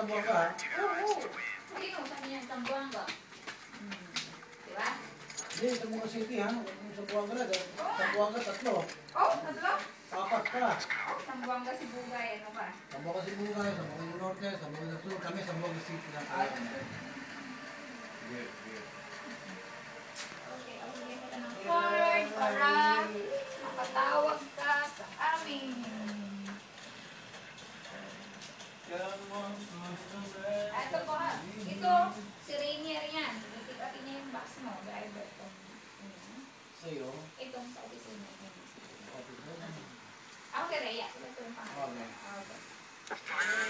Zamboanga. Oo. Sino? Sabi niya, Zamboanga. Diba? Hindi, Zamboanga City ha. Zamboanga na. Zamboanga 3. Oh, tatlo? 4 pa. Oh, Zamboanga Sibugay, ano ba? Zamboanga Sibugay, Zamboanga Norte, Zamboanga Sur. Kami Zamboanga City lang. Okay, okay mo ka ng card para makatawag ka sa amin. Ito po ha. Ito, si Rainier yan. Itikapin niya yung box mo. Driver to. Sa'yo? Itong sa opisina. Okay, Rhea. Ito yung pangalan. Okay.